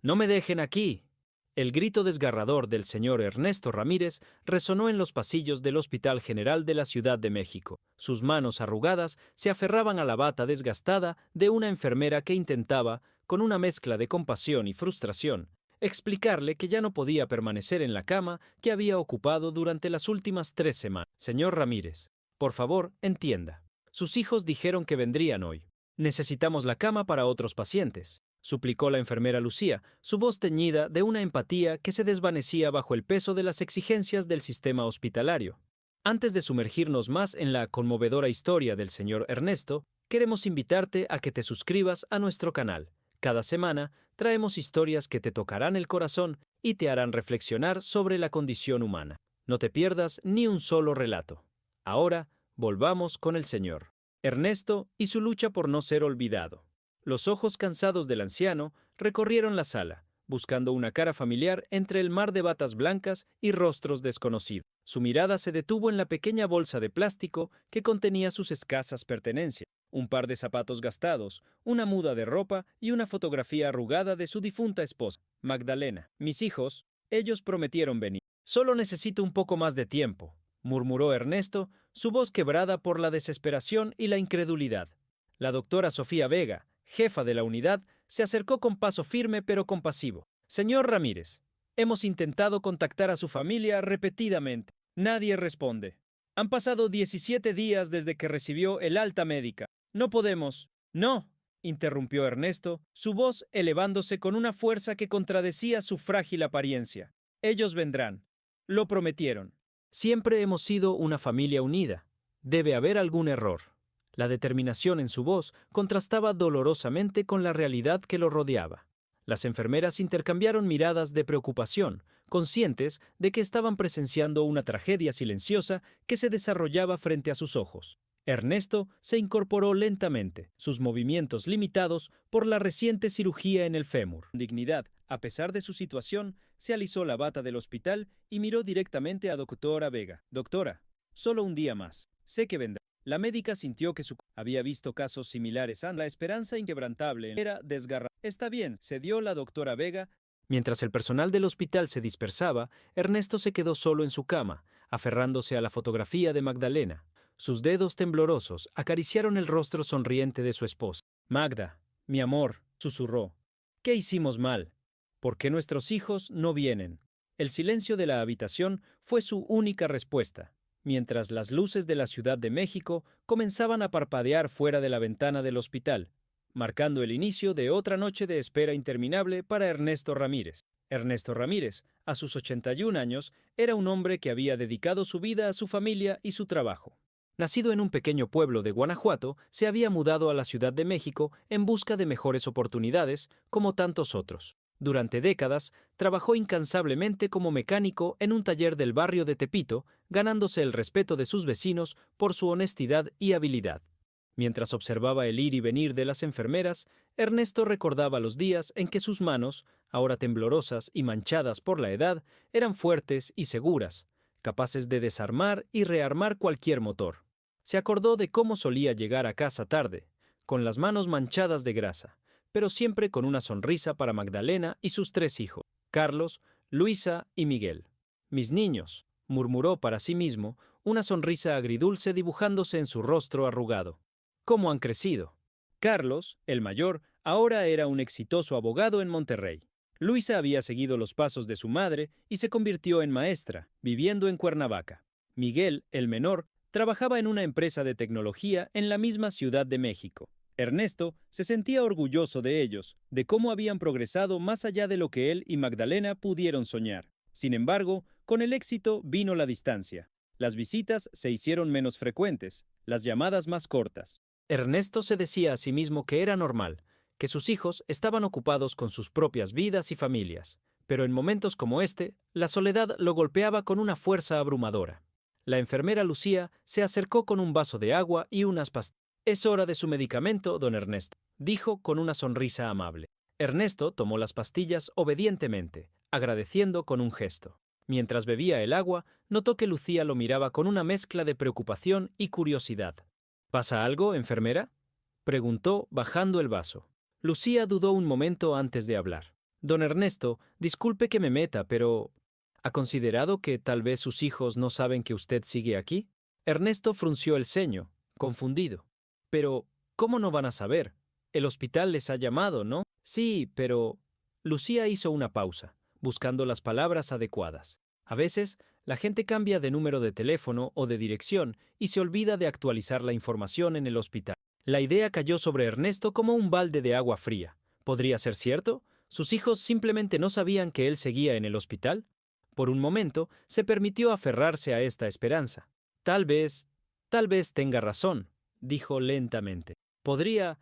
¡No me dejen aquí! El grito desgarrador del señor Ernesto Ramírez resonó en los pasillos del Hospital General de la Ciudad de México. Sus manos arrugadas se aferraban a la bata desgastada de una enfermera que intentaba, con una mezcla de compasión y frustración, explicarle que ya no podía permanecer en la cama que había ocupado durante las últimas 3 semanas. Señor Ramírez, por favor, entienda. Sus hijos dijeron que vendrían hoy. Necesitamos la cama para otros pacientes, suplicó la enfermera Lucía, su voz teñida de una empatía que se desvanecía bajo el peso de las exigencias del sistema hospitalario. Antes de sumergirnos más en la conmovedora historia del señor Ernesto, queremos invitarte a que te suscribas a nuestro canal. Cada semana traemos historias que te tocarán el corazón y te harán reflexionar sobre la condición humana. No te pierdas ni un solo relato. Ahora, volvamos con el señor Ernesto y su lucha por no ser olvidado. Los ojos cansados del anciano recorrieron la sala, buscando una cara familiar entre el mar de batas blancas y rostros desconocidos. Su mirada se detuvo en la pequeña bolsa de plástico que contenía sus escasas pertenencias: un par de zapatos gastados, una muda de ropa y una fotografía arrugada de su difunta esposa, Magdalena. Mis hijos, ellos prometieron venir. Solo necesito un poco más de tiempo, murmuró Ernesto, su voz quebrada por la desesperación y la incredulidad. La doctora Sofía Vega, jefa de la unidad, se acercó con paso firme pero compasivo. Señor Ramírez, hemos intentado contactar a su familia repetidamente. Nadie responde. Han pasado 17 días desde que recibió el alta médica. No podemos. No, interrumpió Ernesto, su voz elevándose con una fuerza que contradecía su frágil apariencia. Ellos vendrán. Lo prometieron. Siempre hemos sido una familia unida. Debe haber algún error. La determinación en su voz contrastaba dolorosamente con la realidad que lo rodeaba. Las enfermeras intercambiaron miradas de preocupación, conscientes de que estaban presenciando una tragedia silenciosa que se desarrollaba frente a sus ojos. Ernesto se incorporó lentamente, sus movimientos limitados por la reciente cirugía en el fémur. Con dignidad, a pesar de su situación, se alisó la bata del hospital y miró directamente a doctora Vega. Doctora, solo un día más. Sé que vendrá. La médica sintió que había visto casos similares. La esperanza inquebrantable era desgarrada. Está bien, cedió la doctora Vega. Mientras el personal del hospital se dispersaba, Ernesto se quedó solo en su cama, aferrándose a la fotografía de Magdalena. Sus dedos temblorosos acariciaron el rostro sonriente de su esposa. Magda, mi amor, susurró. ¿Qué hicimos mal? ¿Por qué nuestros hijos no vienen? El silencio de la habitación fue su única respuesta, mientras las luces de la Ciudad de México comenzaban a parpadear fuera de la ventana del hospital, marcando el inicio de otra noche de espera interminable para Ernesto Ramírez. Ernesto Ramírez, a sus 81 años, era un hombre que había dedicado su vida a su familia y su trabajo. Nacido en un pequeño pueblo de Guanajuato, se había mudado a la Ciudad de México en busca de mejores oportunidades, como tantos otros. Durante décadas, trabajó incansablemente como mecánico en un taller del barrio de Tepito, ganándose el respeto de sus vecinos por su honestidad y habilidad. Mientras observaba el ir y venir de las enfermeras, Ernesto recordaba los días en que sus manos, ahora temblorosas y manchadas por la edad, eran fuertes y seguras, capaces de desarmar y rearmar cualquier motor. Se acordó de cómo solía llegar a casa tarde, con las manos manchadas de grasa, pero siempre con una sonrisa para Magdalena y sus 3 hijos, Carlos, Luisa y Miguel. Mis niños, murmuró para sí mismo, una sonrisa agridulce dibujándose en su rostro arrugado. ¿Cómo han crecido? Carlos, el mayor, ahora era un exitoso abogado en Monterrey. Luisa había seguido los pasos de su madre y se convirtió en maestra, viviendo en Cuernavaca. Miguel, el menor, trabajaba en una empresa de tecnología en la misma Ciudad de México. Ernesto se sentía orgulloso de ellos, de cómo habían progresado más allá de lo que él y Magdalena pudieron soñar. Sin embargo, con el éxito vino la distancia. Las visitas se hicieron menos frecuentes, las llamadas más cortas. Ernesto se decía a sí mismo que era normal, que sus hijos estaban ocupados con sus propias vidas y familias, pero en momentos como este, la soledad lo golpeaba con una fuerza abrumadora. La enfermera Lucía se acercó con un vaso de agua y unas pastillas. Es hora de su medicamento, don Ernesto, dijo con una sonrisa amable. Ernesto tomó las pastillas obedientemente, agradeciendo con un gesto. Mientras bebía el agua, notó que Lucía lo miraba con una mezcla de preocupación y curiosidad. ¿Pasa algo, enfermera?, preguntó, bajando el vaso. Lucía dudó un momento antes de hablar. Don Ernesto, disculpe que me meta, pero ¿ha considerado que tal vez sus hijos no saben que usted sigue aquí? Ernesto frunció el ceño, confundido. Pero, ¿cómo no van a saber? El hospital les ha llamado, ¿no? Sí, pero... Lucía hizo una pausa, buscando las palabras adecuadas. A veces, la gente cambia de número de teléfono o de dirección y se olvida de actualizar la información en el hospital. La idea cayó sobre Ernesto como un balde de agua fría. ¿Podría ser cierto? ¿Sus hijos simplemente no sabían que él seguía en el hospital? Por un momento, se permitió aferrarse a esta esperanza. Tal vez tenga razón, dijo lentamente. ¿Podría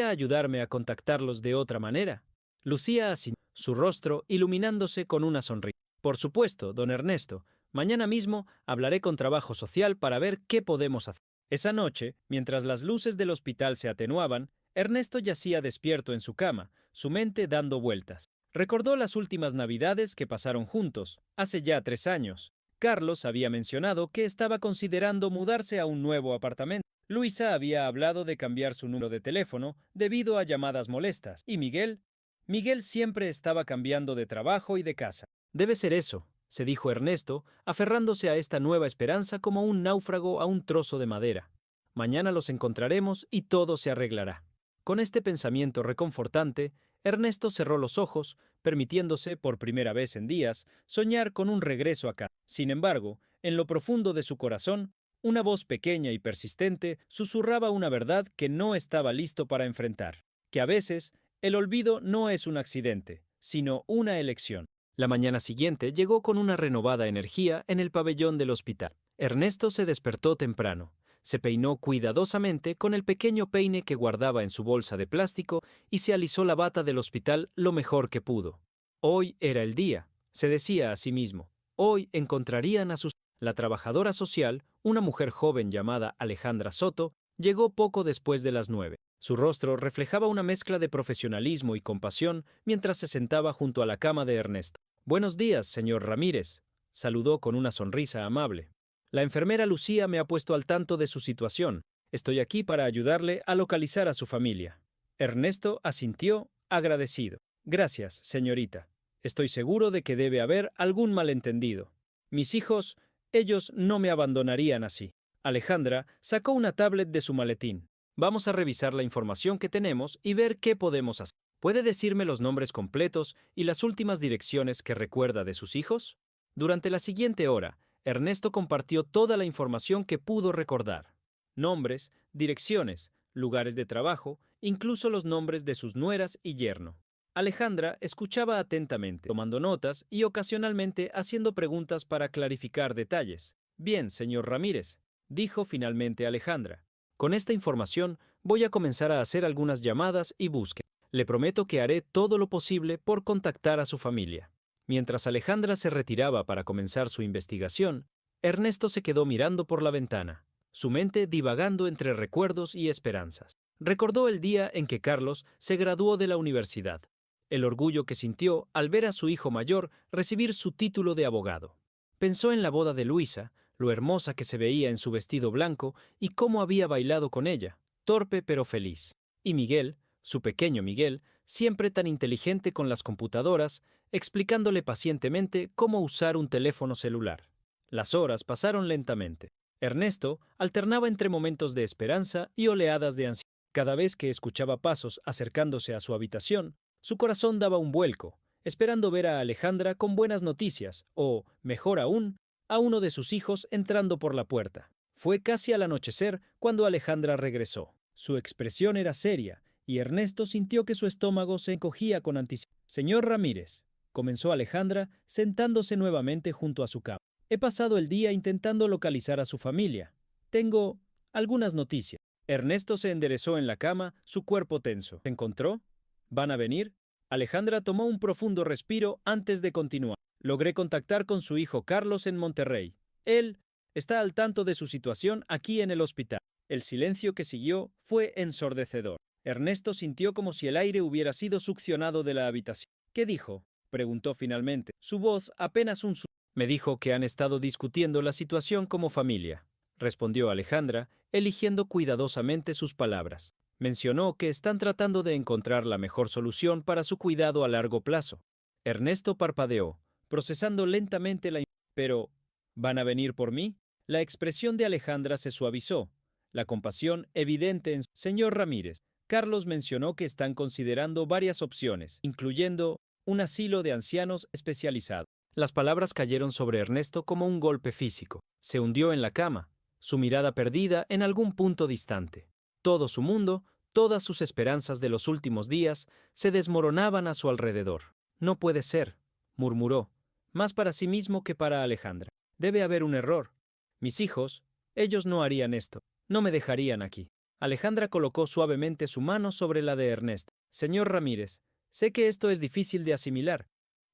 ayudarme a contactarlos de otra manera? Lucía asintió, su rostro iluminándose con una sonrisa. Por supuesto, don Ernesto. Mañana mismo hablaré con Trabajo Social para ver qué podemos hacer. Esa noche, mientras las luces del hospital se atenuaban, Ernesto yacía despierto en su cama, su mente dando vueltas. Recordó las últimas Navidades que pasaron juntos, hace ya 3 años. Carlos había mencionado que estaba considerando mudarse a un nuevo apartamento. Luisa había hablado de cambiar su número de teléfono debido a llamadas molestas. ¿Y Miguel? Miguel siempre estaba cambiando de trabajo y de casa. Debe ser eso, se dijo Ernesto, aferrándose a esta nueva esperanza como un náufrago a un trozo de madera. Mañana los encontraremos y todo se arreglará. Con este pensamiento reconfortante, Ernesto cerró los ojos, permitiéndose, por primera vez en días, soñar con un regreso a casa. Sin embargo, en lo profundo de su corazón, una voz pequeña y persistente susurraba una verdad que no estaba listo para enfrentar, que a veces el olvido no es un accidente, sino una elección. La mañana siguiente llegó con una renovada energía en el pabellón del hospital. Ernesto se despertó temprano. Se peinó cuidadosamente con el pequeño peine que guardaba en su bolsa de plástico y se alisó la bata del hospital lo mejor que pudo. Hoy era el día, se decía a sí mismo. Hoy encontrarían a sus... La trabajadora social, una mujer joven llamada Alejandra Soto, llegó poco después de las 9. Su rostro reflejaba una mezcla de profesionalismo y compasión mientras se sentaba junto a la cama de Ernesto. Buenos días, señor Ramírez, saludó con una sonrisa amable. La enfermera Lucía me ha puesto al tanto de su situación. Estoy aquí para ayudarle a localizar a su familia. Ernesto asintió, agradecido. Gracias, señorita. Estoy seguro de que debe haber algún malentendido. Mis hijos, ellos no me abandonarían así. Alejandra sacó una tablet de su maletín. Vamos a revisar la información que tenemos y ver qué podemos hacer. ¿Puede decirme los nombres completos y las últimas direcciones que recuerda de sus hijos? Durante la siguiente hora, Ernesto compartió toda la información que pudo recordar. Nombres, direcciones, lugares de trabajo, incluso los nombres de sus nueras y yerno. Alejandra escuchaba atentamente, tomando notas y ocasionalmente haciendo preguntas para clarificar detalles. Bien, señor Ramírez, dijo finalmente Alejandra. Con esta información voy a comenzar a hacer algunas llamadas y búsquedas. Le prometo que haré todo lo posible por contactar a su familia. Mientras Alejandra se retiraba para comenzar su investigación, Ernesto se quedó mirando por la ventana, su mente divagando entre recuerdos y esperanzas. Recordó el día en que Carlos se graduó de la universidad, el orgullo que sintió al ver a su hijo mayor recibir su título de abogado. Pensó en la boda de Luisa, lo hermosa que se veía en su vestido blanco y cómo había bailado con ella, torpe pero feliz. Y Miguel, su pequeño Miguel, siempre tan inteligente con las computadoras, explicándole pacientemente cómo usar un teléfono celular. Las horas pasaron lentamente. Ernesto alternaba entre momentos de esperanza y oleadas de ansiedad. Cada vez que escuchaba pasos acercándose a su habitación, su corazón daba un vuelco, esperando ver a Alejandra con buenas noticias o, mejor aún, a uno de sus hijos entrando por la puerta. Fue casi al anochecer cuando Alejandra regresó. Su expresión era seria, y Ernesto sintió que su estómago se encogía con anticipación. Señor Ramírez, comenzó Alejandra, sentándose nuevamente junto a su cama. He pasado el día intentando localizar a su familia. Tengo algunas noticias. Ernesto se enderezó en la cama, su cuerpo tenso. ¿Se encontró? ¿Van a venir? Alejandra tomó un profundo respiro antes de continuar. Logré contactar con su hijo Carlos en Monterrey. Él está al tanto de su situación aquí en el hospital. El silencio que siguió fue ensordecedor. Ernesto sintió como si el aire hubiera sido succionado de la habitación. ¿Qué dijo?, preguntó finalmente. Su voz apenas un susurro. Me dijo que han estado discutiendo la situación como familia, respondió Alejandra, eligiendo cuidadosamente sus palabras. Mencionó que están tratando de encontrar la mejor solución para su cuidado a largo plazo. Ernesto parpadeó, procesando lentamente la pero, ¿van a venir por mí? La expresión de Alejandra se suavizó, la compasión evidente en señor Ramírez. Carlos mencionó que están considerando varias opciones, incluyendo un asilo de ancianos especializado. Las palabras cayeron sobre Ernesto como un golpe físico. Se hundió en la cama, su mirada perdida en algún punto distante. Todo su mundo, todas sus esperanzas de los últimos días, se desmoronaban a su alrededor. No puede ser, murmuró, más para sí mismo que para Alejandra. Debe haber un error. Mis hijos, ellos no harían esto, no me dejarían aquí. Alejandra colocó suavemente su mano sobre la de Ernesto. Señor Ramírez, sé que esto es difícil de asimilar,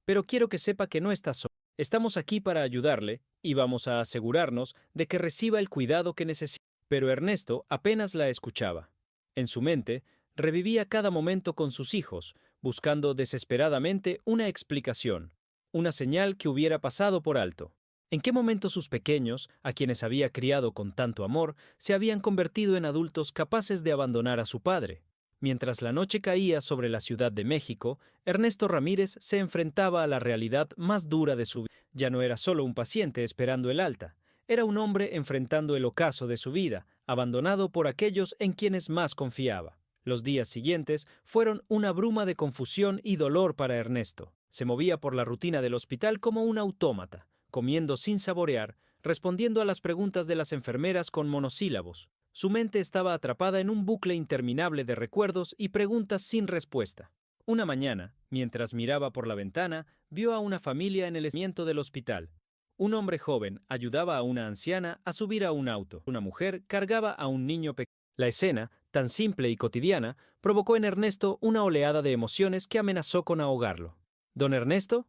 pero quiero que sepa que no está solo. Estamos aquí para ayudarle y vamos a asegurarnos de que reciba el cuidado que necesita. Pero Ernesto apenas la escuchaba. En su mente, revivía cada momento con sus hijos, buscando desesperadamente una explicación, una señal que hubiera pasado por alto. ¿En qué momento sus pequeños, a quienes había criado con tanto amor, se habían convertido en adultos capaces de abandonar a su padre? Mientras la noche caía sobre la Ciudad de México, Ernesto Ramírez se enfrentaba a la realidad más dura de su vida. Ya no era solo un paciente esperando el alta, era un hombre enfrentando el ocaso de su vida, abandonado por aquellos en quienes más confiaba. Los días siguientes fueron una bruma de confusión y dolor para Ernesto. Se movía por la rutina del hospital como un autómata, comiendo sin saborear, respondiendo a las preguntas de las enfermeras con monosílabos. Su mente estaba atrapada en un bucle interminable de recuerdos y preguntas sin respuesta. Una mañana, mientras miraba por la ventana, vio a una familia en el estacionamiento del hospital. Un hombre joven ayudaba a una anciana a subir a un auto. Una mujer cargaba a un niño pequeño. La escena, tan simple y cotidiana, provocó en Ernesto una oleada de emociones que amenazó con ahogarlo. ¿Don Ernesto?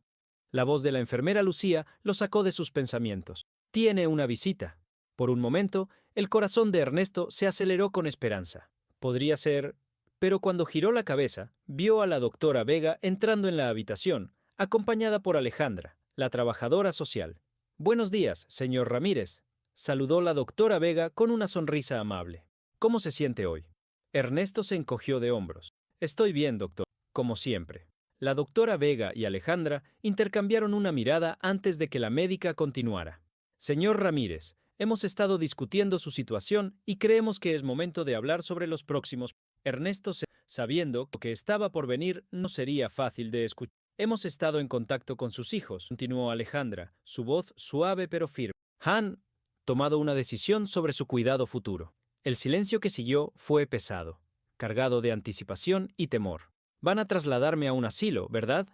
La voz de la enfermera Lucía lo sacó de sus pensamientos. Tiene una visita. Por un momento, el corazón de Ernesto se aceleró con esperanza. Podría ser... Pero cuando giró la cabeza, vio a la doctora Vega entrando en la habitación, acompañada por Alejandra, la trabajadora social. «Buenos días, señor Ramírez», saludó la doctora Vega con una sonrisa amable. «¿Cómo se siente hoy?» Ernesto se encogió de hombros. «Estoy bien, doctor, como siempre». La doctora Vega y Alejandra intercambiaron una mirada antes de que la médica continuara. «Señor Ramírez, hemos estado discutiendo su situación y creemos que es momento de hablar sobre los próximos». Ernesto, sabiendo que estaba por venir, no sería fácil de escuchar. «Hemos estado en contacto con sus hijos», continuó Alejandra, su voz suave pero firme. «Han tomado una decisión sobre su cuidado futuro». El silencio que siguió fue pesado, cargado de anticipación y temor. «Van a trasladarme a un asilo, ¿verdad?»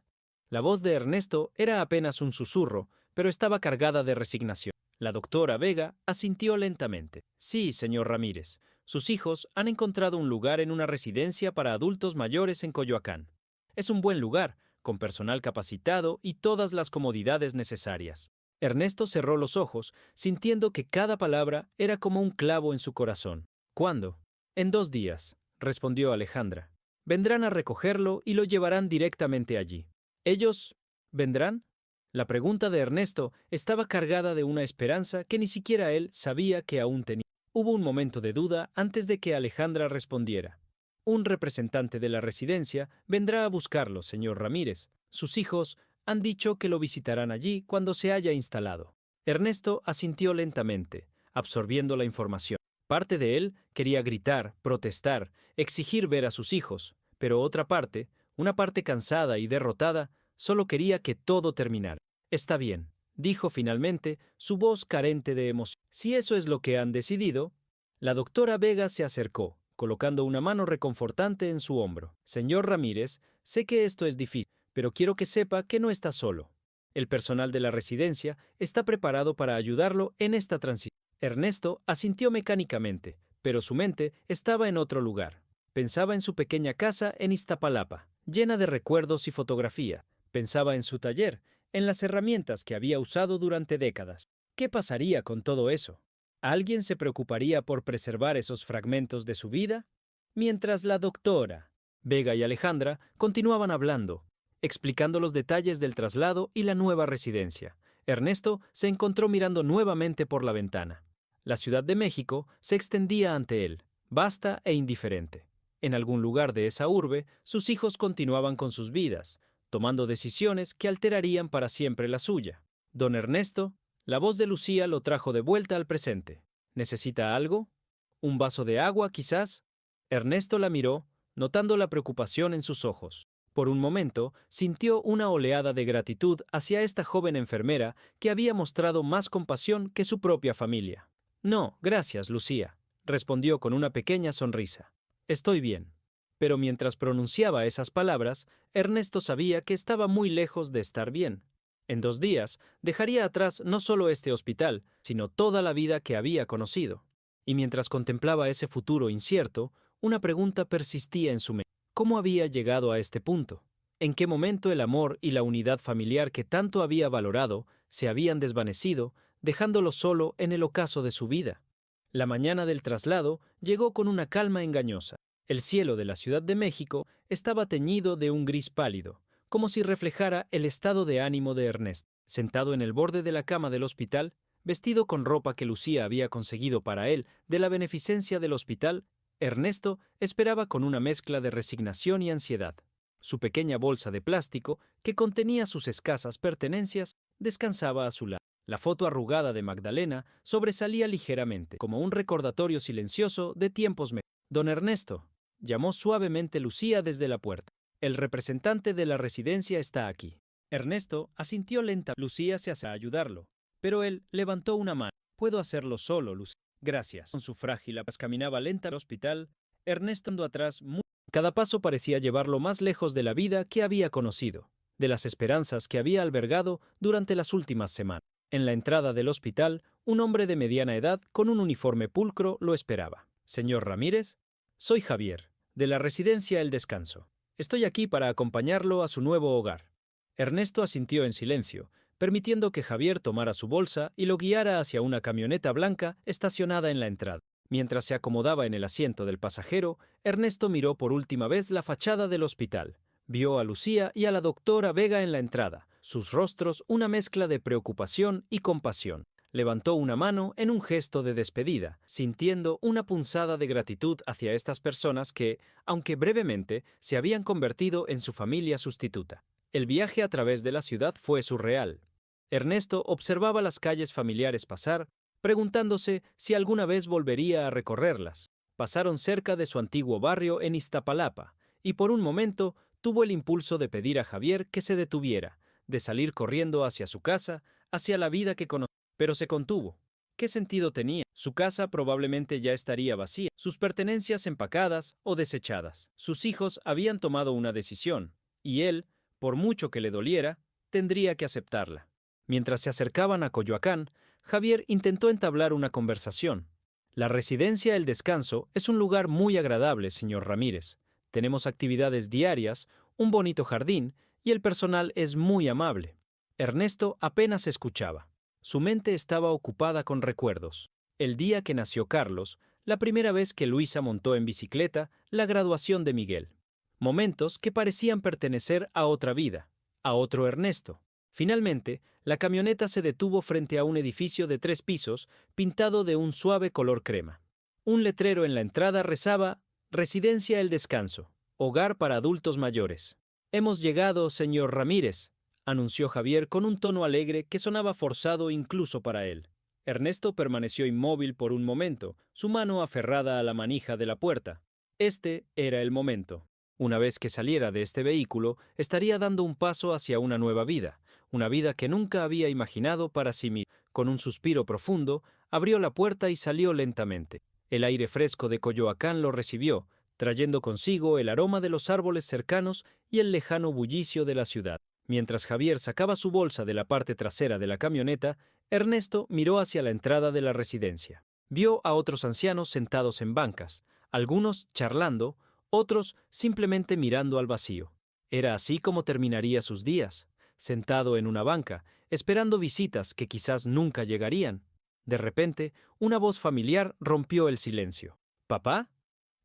La voz de Ernesto era apenas un susurro, pero estaba cargada de resignación. La doctora Vega asintió lentamente. «Sí, señor Ramírez. Sus hijos han encontrado un lugar en una residencia para adultos mayores en Coyoacán. Es un buen lugar, con personal capacitado y todas las comodidades necesarias». Ernesto cerró los ojos, sintiendo que cada palabra era como un clavo en su corazón. «¿Cuándo?» «En 2 días», respondió Alejandra. «Vendrán a recogerlo y lo llevarán directamente allí». «¿Ellos vendrán?» La pregunta de Ernesto estaba cargada de una esperanza que ni siquiera él sabía que aún tenía. Hubo un momento de duda antes de que Alejandra respondiera. «Un representante de la residencia vendrá a buscarlo, señor Ramírez. Sus hijos han dicho que lo visitarán allí cuando se haya instalado». Ernesto asintió lentamente, absorbiendo la información. Parte de él quería gritar, protestar, exigir ver a sus hijos, pero otra parte, una parte cansada y derrotada, solo quería que todo terminara. «Está bien», dijo finalmente, su voz carente de emoción. «Si eso es lo que han decidido». La doctora Vega se acercó, colocando una mano reconfortante en su hombro. «Señor Ramírez, sé que esto es difícil, pero quiero que sepa que no está solo. El personal de la residencia está preparado para ayudarlo en esta transición». Ernesto asintió mecánicamente, pero su mente estaba en otro lugar. Pensaba en su pequeña casa en Iztapalapa, llena de recuerdos y fotografía. Pensaba en su taller, en las herramientas que había usado durante décadas. ¿Qué pasaría con todo eso? ¿Alguien se preocuparía por preservar esos fragmentos de su vida? Mientras la doctora Vega y Alejandra continuaban hablando, explicando los detalles del traslado y la nueva residencia, Ernesto se encontró mirando nuevamente por la ventana. La Ciudad de México se extendía ante él, vasta e indiferente. En algún lugar de esa urbe, sus hijos continuaban con sus vidas, tomando decisiones que alterarían para siempre la suya. Don Ernesto, la voz de Lucía lo trajo de vuelta al presente. ¿Necesita algo? ¿Un vaso de agua, quizás? Ernesto la miró, notando la preocupación en sus ojos. Por un momento, sintió una oleada de gratitud hacia esta joven enfermera que había mostrado más compasión que su propia familia. No, gracias, Lucía, respondió con una pequeña sonrisa. Estoy bien. Pero mientras pronunciaba esas palabras, Ernesto sabía que estaba muy lejos de estar bien. En 2 días, dejaría atrás no solo este hospital, sino toda la vida que había conocido. Y mientras contemplaba ese futuro incierto, una pregunta persistía en su mente. ¿Cómo había llegado a este punto? ¿En qué momento el amor y la unidad familiar que tanto había valorado se habían desvanecido, dejándolo solo en el ocaso de su vida? La mañana del traslado llegó con una calma engañosa. El cielo de la Ciudad de México estaba teñido de un gris pálido, como si reflejara el estado de ánimo de Ernesto. Sentado en el borde de la cama del hospital, vestido con ropa que Lucía había conseguido para él de la beneficencia del hospital, Ernesto esperaba con una mezcla de resignación y ansiedad. Su pequeña bolsa de plástico, que contenía sus escasas pertenencias, descansaba a su lado. La foto arrugada de Magdalena sobresalía ligeramente, como un recordatorio silencioso de tiempos mejores. Don Ernesto, llamó suavemente Lucía desde la puerta. El representante de la residencia está aquí. Ernesto asintió lentamente. Lucía se acercó a ayudarlo, pero él levantó una mano. Puedo hacerlo solo, Lucía. Gracias. Con su frágil apenas caminaba lenta al hospital, Ernesto andó atrás muy... Cada paso parecía llevarlo más lejos de la vida que había conocido, de las esperanzas que había albergado durante las últimas semanas. En la entrada del hospital, un hombre de mediana edad con un uniforme pulcro lo esperaba. Señor Ramírez, soy Javier, de la residencia El Descanso. Estoy aquí para acompañarlo a su nuevo hogar. Ernesto asintió en silencio, permitiendo que Javier tomara su bolsa y lo guiara hacia una camioneta blanca estacionada en la entrada. Mientras se acomodaba en el asiento del pasajero, Ernesto miró por última vez la fachada del hospital. Vio a Lucía y a la doctora Vega en la entrada, sus rostros una mezcla de preocupación y compasión. Levantó una mano en un gesto de despedida, sintiendo una punzada de gratitud hacia estas personas que, aunque brevemente, se habían convertido en su familia sustituta. El viaje a través de la ciudad fue surreal. Ernesto observaba las calles familiares pasar, preguntándose si alguna vez volvería a recorrerlas. Pasaron cerca de su antiguo barrio en Iztapalapa, y por un momento tuvo el impulso de pedir a Javier que se detuviera, de salir corriendo hacia su casa, hacia la vida que conocía, pero se contuvo. ¿Qué sentido tenía? Su casa probablemente ya estaría vacía, sus pertenencias empacadas o desechadas. Sus hijos habían tomado una decisión, y él, por mucho que le doliera, tendría que aceptarla. Mientras se acercaban a Coyoacán, Javier intentó entablar una conversación. La residencia El Descanso es un lugar muy agradable, señor Ramírez. Tenemos actividades diarias, un bonito jardín y el personal es muy amable. Ernesto apenas escuchaba. Su mente estaba ocupada con recuerdos. El día que nació Carlos, la primera vez que Luisa montó en bicicleta, la graduación de Miguel. Momentos que parecían pertenecer a otra vida, a otro Ernesto. Finalmente, la camioneta se detuvo frente a un edificio de 3 pisos, pintado de un suave color crema. Un letrero en la entrada rezaba: Residencia El Descanso, hogar para adultos mayores. Hemos llegado, señor Ramírez, anunció Javier con un tono alegre que sonaba forzado incluso para él. Ernesto permaneció inmóvil por un momento, su mano aferrada a la manija de la puerta. Este era el momento. Una vez que saliera de este vehículo, estaría dando un paso hacia una nueva vida, una vida que nunca había imaginado para sí mismo. Con un suspiro profundo, abrió la puerta y salió lentamente. El aire fresco de Coyoacán lo recibió, trayendo consigo el aroma de los árboles cercanos y el lejano bullicio de la ciudad. Mientras Javier sacaba su bolsa de la parte trasera de la camioneta, Ernesto miró hacia la entrada de la residencia. Vio a otros ancianos sentados en bancas, algunos charlando, otros simplemente mirando al vacío. Era así como terminaría sus días, sentado en una banca, esperando visitas que quizás nunca llegarían. De repente, una voz familiar rompió el silencio. ¿Papá?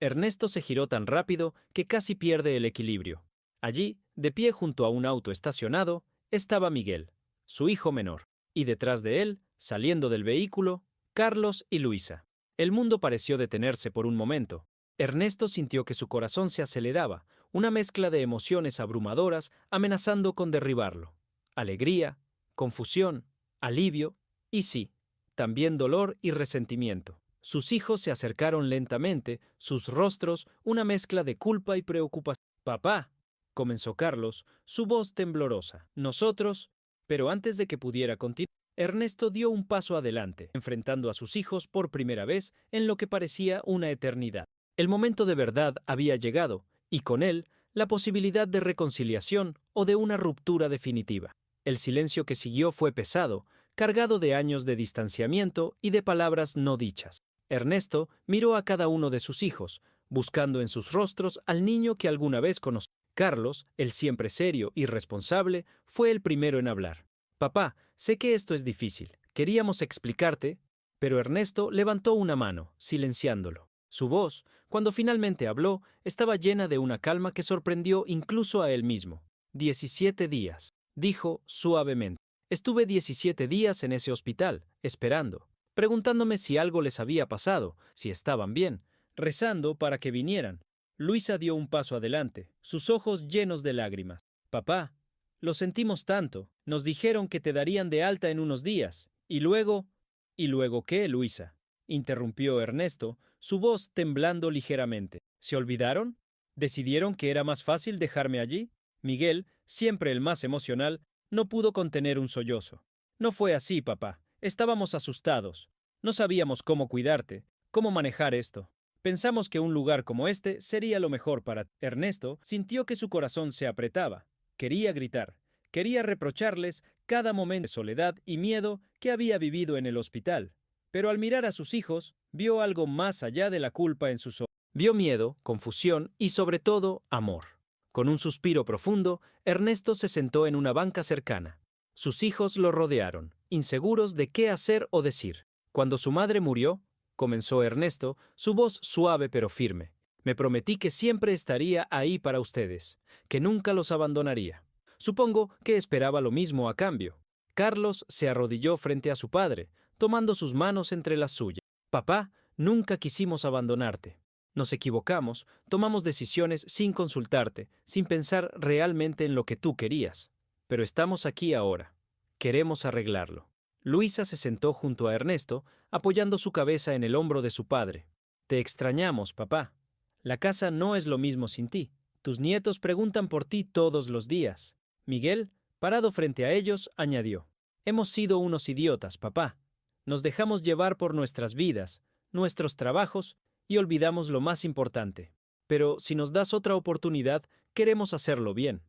Ernesto se giró tan rápido que casi pierde el equilibrio. Allí, de pie junto a un auto estacionado, estaba Miguel, su hijo menor, y detrás de él, saliendo del vehículo, Carlos y Luisa. El mundo pareció detenerse por un momento. Ernesto sintió que su corazón se aceleraba, una mezcla de emociones abrumadoras amenazando con derribarlo. Alegría, confusión, alivio y sí, también dolor y resentimiento. Sus hijos se acercaron lentamente, sus rostros una mezcla de culpa y preocupación. «Papá», comenzó Carlos, su voz temblorosa. «Nosotros…». Pero antes de que pudiera continuar, Ernesto dio un paso adelante, enfrentando a sus hijos por primera vez en lo que parecía una eternidad. El momento de verdad había llegado, y con él, la posibilidad de reconciliación o de una ruptura definitiva. El silencio que siguió fue pesado, cargado de años de distanciamiento y de palabras no dichas. Ernesto miró a cada uno de sus hijos, buscando en sus rostros al niño que alguna vez conoció. Carlos, el siempre serio y responsable, fue el primero en hablar. «Papá, sé que esto es difícil. Queríamos explicarte…». Pero Ernesto levantó una mano, silenciándolo. Su voz, cuando finalmente habló, estaba llena de una calma que sorprendió incluso a él mismo. 17 días, dijo suavemente. Estuve 17 días en ese hospital, esperando, preguntándome si algo les había pasado, si estaban bien, rezando para que vinieran. Luisa dio un paso adelante, sus ojos llenos de lágrimas. «Papá, lo sentimos tanto. Nos dijeron que te darían de alta en unos días. Y luego…». «¿Y luego qué, Luisa?», interrumpió Ernesto, su voz temblando ligeramente. «¿Se olvidaron? ¿Decidieron que era más fácil dejarme allí?». Miguel, siempre el más emocional, no pudo contener un sollozo. «No fue así, papá. Estábamos asustados. No sabíamos cómo cuidarte, cómo manejar esto. Pensamos que un lugar como este sería lo mejor para…». Ernesto sintió que su corazón se apretaba. Quería gritar. Quería reprocharles cada momento de soledad y miedo que había vivido en el hospital. Pero al mirar a sus hijos, vio algo más allá de la culpa en sus ojos. Vio miedo, confusión y, sobre todo, amor. Con un suspiro profundo, Ernesto se sentó en una banca cercana. Sus hijos lo rodearon, inseguros de qué hacer o decir. «Cuando su madre murió», comenzó Ernesto, su voz suave pero firme, «me prometí que siempre estaría ahí para ustedes, que nunca los abandonaría. Supongo que esperaba lo mismo a cambio». Carlos se arrodilló frente a su padre, tomando sus manos entre las suyas. «Papá, nunca quisimos abandonarte. Nos equivocamos, tomamos decisiones sin consultarte, sin pensar realmente en lo que tú querías. Pero estamos aquí ahora. Queremos arreglarlo». Luisa se sentó junto a Ernesto, apoyando su cabeza en el hombro de su padre. «Te extrañamos, papá. La casa no es lo mismo sin ti. Tus nietos preguntan por ti todos los días». Miguel, parado frente a ellos, añadió: «Hemos sido unos idiotas, papá. Nos dejamos llevar por nuestras vidas, nuestros trabajos, y olvidamos lo más importante. Pero si nos das otra oportunidad, queremos hacerlo bien».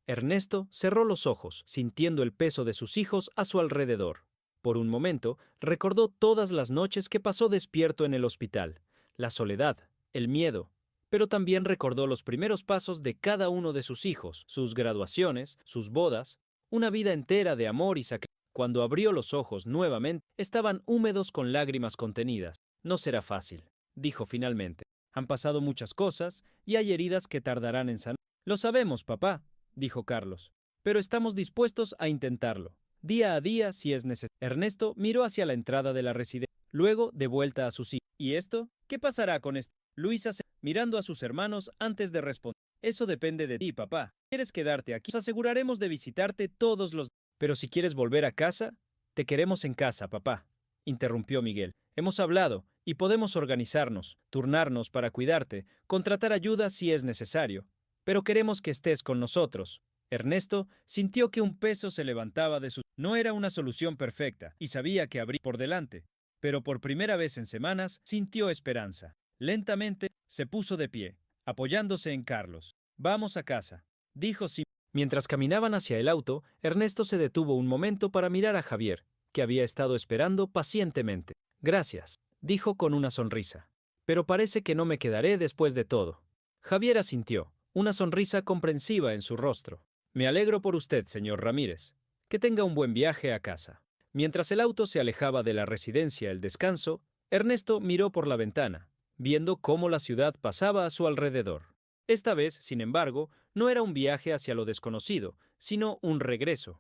Ernesto cerró los ojos, sintiendo el peso de sus hijos a su alrededor. Por un momento, recordó todas las noches que pasó despierto en el hospital, la soledad, el miedo, pero también recordó los primeros pasos de cada uno de sus hijos, sus graduaciones, sus bodas, una vida entera de amor y sacrificio. Cuando abrió los ojos nuevamente, estaban húmedos con lágrimas contenidas. «No será fácil», dijo finalmente. «Han pasado muchas cosas y hay heridas que tardarán en sanar». «Lo sabemos, papá», dijo Carlos, «pero estamos dispuestos a intentarlo, día a día si es necesario». Ernesto miró hacia la entrada de la residencia, luego de vuelta a sus hijos. «¿Y esto? ¿Qué pasará con esto?». Luisa mirando a sus hermanos antes de responder. «Eso depende de ti, papá. ¿Quieres quedarte aquí? Nos aseguraremos de visitarte todos los días». «Pero si quieres volver a casa, te queremos en casa, papá», interrumpió Miguel. «Hemos hablado y podemos organizarnos, turnarnos para cuidarte, contratar ayuda si es necesario. Pero queremos que estés con nosotros». Ernesto sintió que un peso se levantaba de su... No era una solución perfecta y sabía que habría por delante, pero por primera vez en semanas sintió esperanza. Lentamente se puso de pie, apoyándose en Carlos. «Vamos a casa», dijo sin... Mientras caminaban hacia el auto, Ernesto se detuvo un momento para mirar a Javier, que había estado esperando pacientemente. «Gracias», dijo con una sonrisa. «Pero parece que no me quedaré después de todo». Javier asintió, una sonrisa comprensiva en su rostro. «Me alegro por usted, señor Ramírez. Que tenga un buen viaje a casa». Mientras el auto se alejaba de la residencia El Descanso, Ernesto miró por la ventana, viendo cómo la ciudad pasaba a su alrededor. Esta vez, sin embargo, no era un viaje hacia lo desconocido, sino un regreso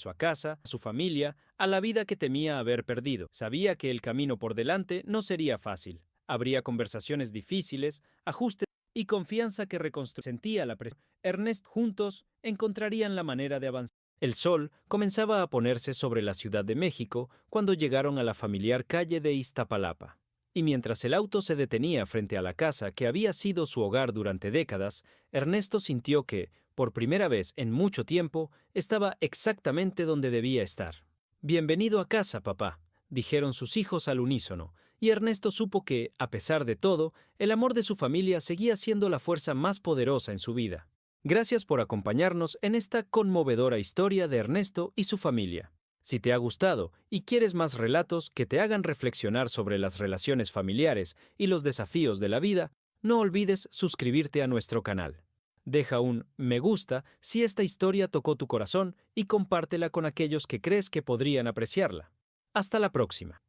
a casa, a su familia, a la vida que temía haber perdido. Sabía que el camino por delante no sería fácil. Habría conversaciones difíciles, ajustes y confianza que sentía la presión. Ernest juntos encontrarían la manera de avanzar. El sol comenzaba a ponerse sobre la Ciudad de México cuando llegaron a la familiar calle de Iztapalapa. Y mientras el auto se detenía frente a la casa que había sido su hogar durante décadas, Ernesto sintió que, por primera vez en mucho tiempo, estaba exactamente donde debía estar. «Bienvenido a casa, papá», dijeron sus hijos al unísono, y Ernesto supo que, a pesar de todo, el amor de su familia seguía siendo la fuerza más poderosa en su vida. Gracias por acompañarnos en esta conmovedora historia de Ernesto y su familia. Si te ha gustado y quieres más relatos que te hagan reflexionar sobre las relaciones familiares y los desafíos de la vida, no olvides suscribirte a nuestro canal. Deja un me gusta si esta historia tocó tu corazón y compártela con aquellos que crees que podrían apreciarla. Hasta la próxima.